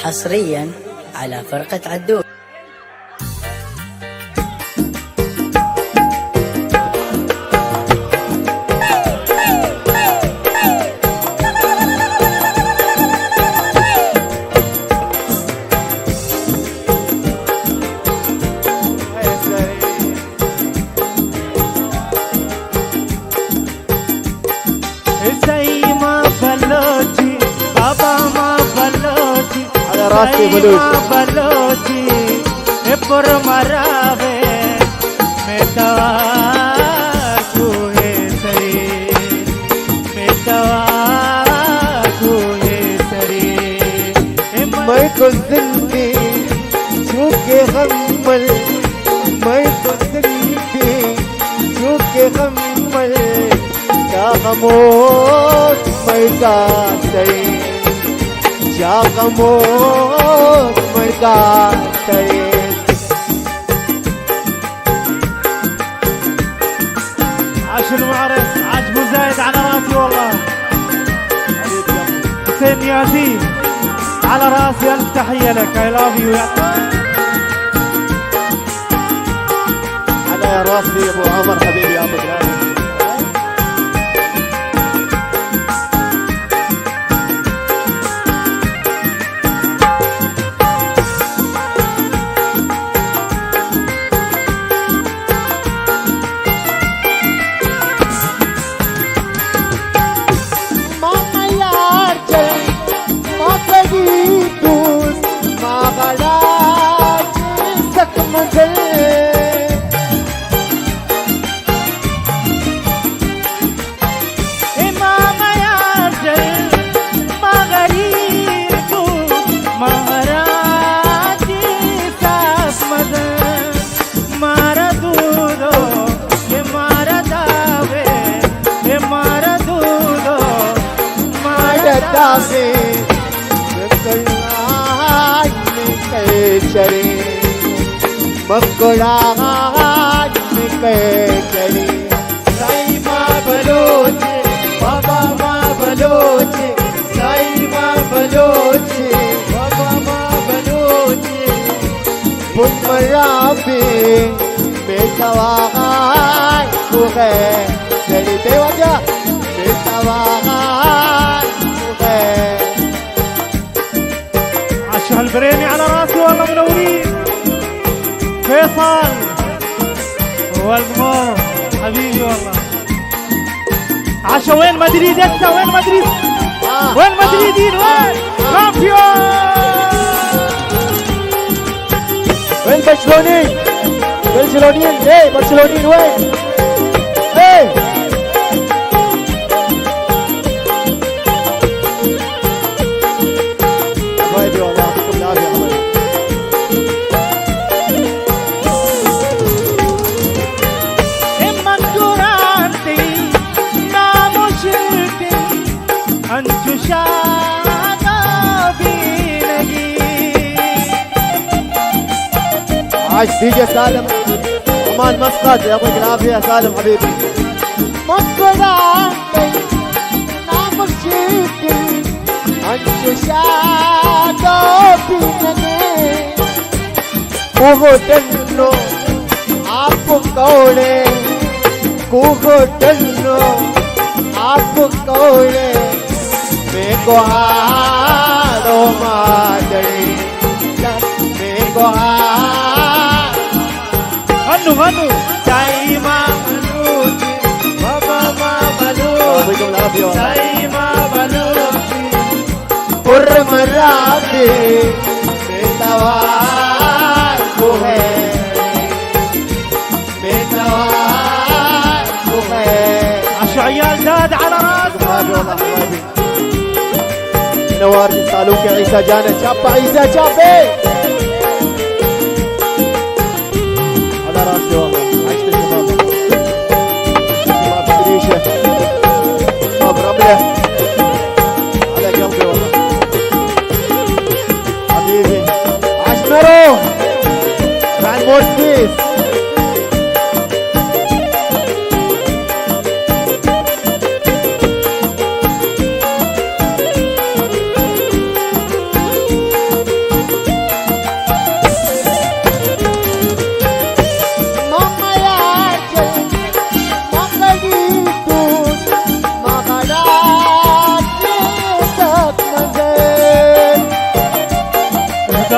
حصريا على فرقة عدول. زي ما بلوتي بابا ما بلوتي على راسي بلوتي ما بلوتي پر مراوي متواكو سري متواكو سري ما يكون ذنبي شوكي غمل ما يكون ذنبي شوكي غمل يا غموت ما يقاتل يا غموت ما يقاتل عاش المعرس عجبو زايد على راسي والله حسين ياسين على راسي الف تحيه لك اي لاف يو على راسي ابو عمر حبيبي يا ابو غالي مقلاج مكيكري زي ما بلوتي بابا ما بلوتي زي ما بلوتي بابا ما بلوتي بن مرابي متواغاي بوغي سري بيوجه متواغاي بوغي عشان البريني على راسي والله منورين فيصل هو الجمهور حبيبي والله عشا وين مدريد يكسا وين مدريد وين مدريدين وين كامبيون وين برشلونيين برشلونيين ايه برشلونيين وين ايه حبايبي والله يعطيكم العافيه حبايبي عاش ديجي سالم امان مسقط يعطيك العافيه سالم حبيبي مسقط نام الشيكي انت شادو بينني كوغوتنو आपको कौड़े कूगोटनो आपको कौड़े मेको हारो मादरी मेको غنوا غنوا زي ما بلوتي بابا ما بلوتي زي ما بلوتي پر مرابي متوار بوهي متوار بوهي عشا عيال زاد على راسي والله حبايبي نوار يسالوك عيسى جانا شابة عيسى شابة على راسي والله عشت الشباب شباب دريشة شباب رملة على قلبي والله حبيبي عاش مرو مع المورسيس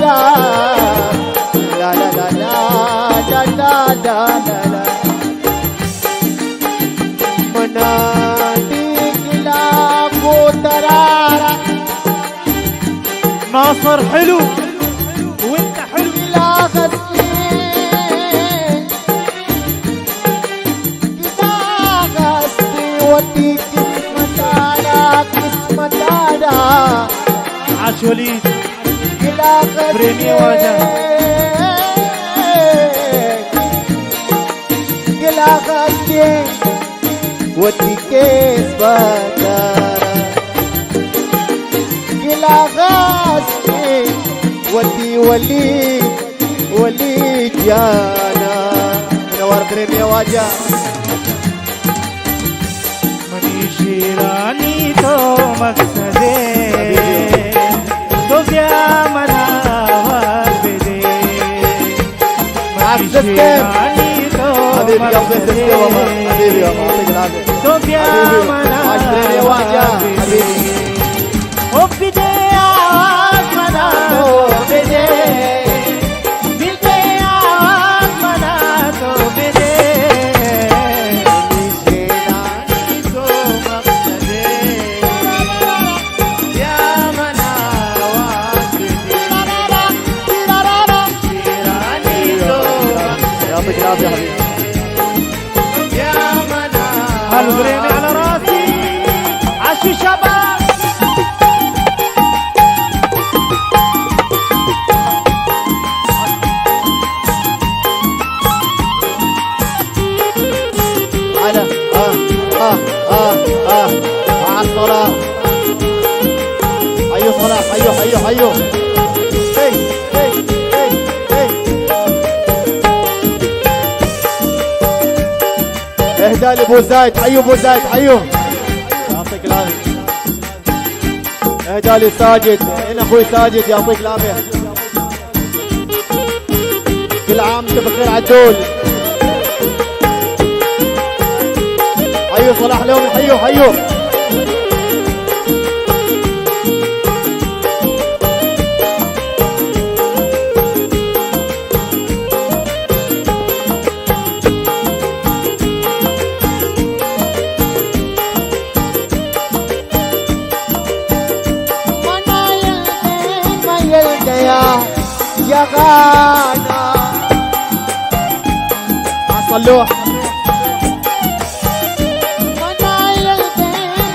لا لا لا لا لا لا لا منادي كلاب وترارة ناصر حلو وانت حلو لا غسلين لا غسلي ودي قسمة على عاش وليد لا غسلي بريمي واجه لا غسلي ودي كيس بكارة لا غسلي ودي وليد جانا منور بريمي واجه मनी शिरानी तो मकसद तो क्या मनावा दे मनी शिरानी तो حبيبي قلبي تسلم والله حبيبي والله يعطيك العافيه तो क्या मनावा حبيبي ओ बिदे आवाज मना तो बिदे मिलते आवाज मना तो बिदे يعطيك العافيه حبيبي البريمي على راسي عشو شباب على مع الصلاة حيو صلاح حيو هي اهدى لابو زايد حيو ابو زايد حيو يعطيك العافية اهدى لي ساجد هنا اخوي ساجد يعطيك العافية كل عام وانت بخير عدول حيو صلاح لومي حيو يلقيا يا غانا صلوح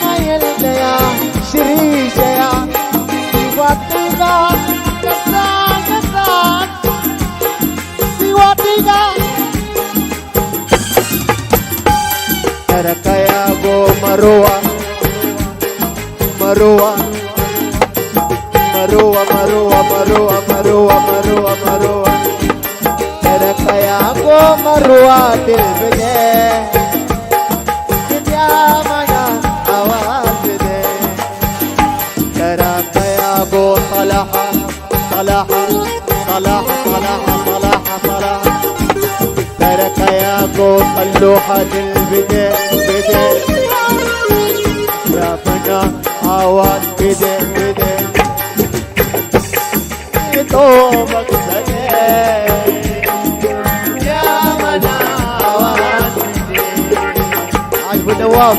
ما يلقيا شريشة يا وطيقة كسان في وطيقة ترك يا ابو مروة مروة مروة مروة مروة مروة مروة مروة ترك يا ابو مروة البداية يا منا أواسدي ترك يا ابو صلاحة صلاحة صلاحة صلاحة صلاحة صلاحة ترك يا ابو صلوحة البداية يا منا عواد بدي بدي يطوبك بدي يا منا عواد بدي عجب النواف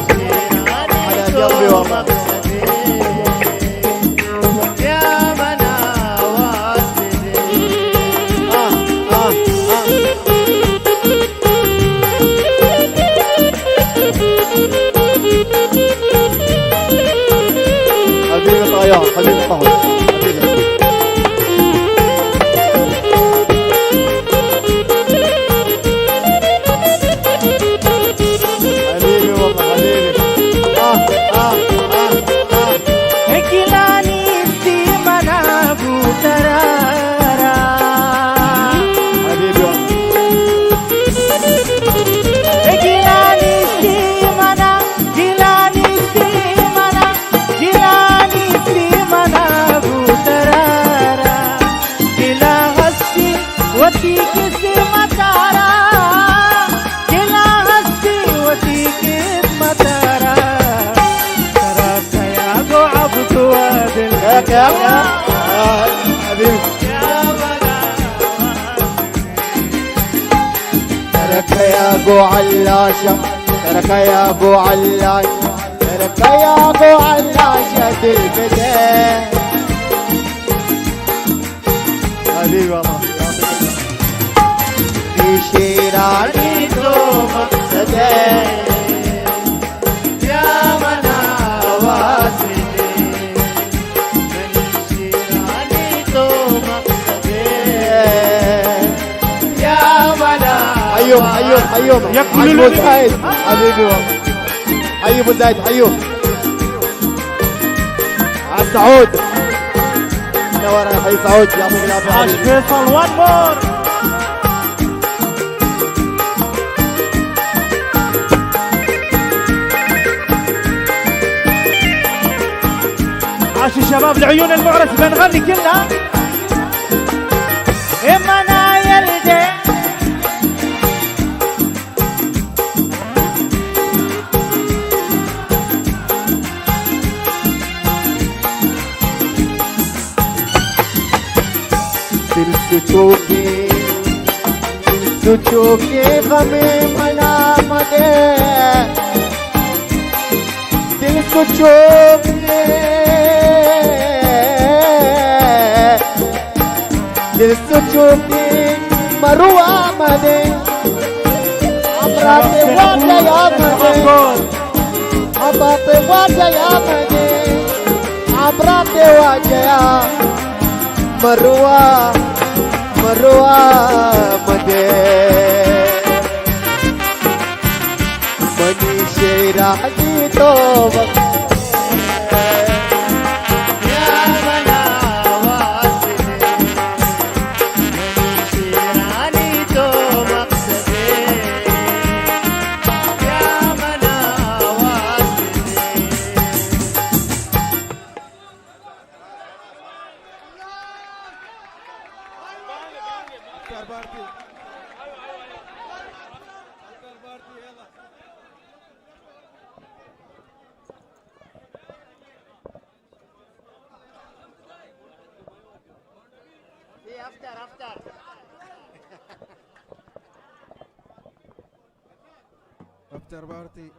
على قلبي والله يا منا عواد بدي حبيبي طيار حبيبي طهر حبيبي حبيبي والله حبيبي كلاني استيمنا بوترارا حبيبي والله كلاني استيمنا كلاني استيمنا كلاني استيمنا بوترارا كلا هستي وتيك استيمتارا كلا هستي وتيك استيمتارا تراك يا ابو عبد وادل يا حبيبي ترك يا ابو علاشة ترك يا ابو علاشة ترك يا ابو علاشة البداية حبيبي والله في شيراني دومك سداي يا منا واسدي في شيراني دومك سداي يا منا حيوم حيوم حيوم يقولوا ابو زايد حبيبي والله حي ابو زايد حيوم على سعود نور يا حي سعود يعطيك العافيه عاش حبيبي. فيصل وان مور عاش الشباب العيون المعرس بنغني كلها اما انا يلدي تشوفي تشوفي غمي ملامتي تشوفي تشوفي مروة مدي أمراتي واجه يا مدي أمراتي واجه يا مدي أمراتي واجه يا مروة مروة مدي مني شيرا حديثوبك يا منا واسدي مني شيراني توبك سدي يا منا واسدي افتر بارتي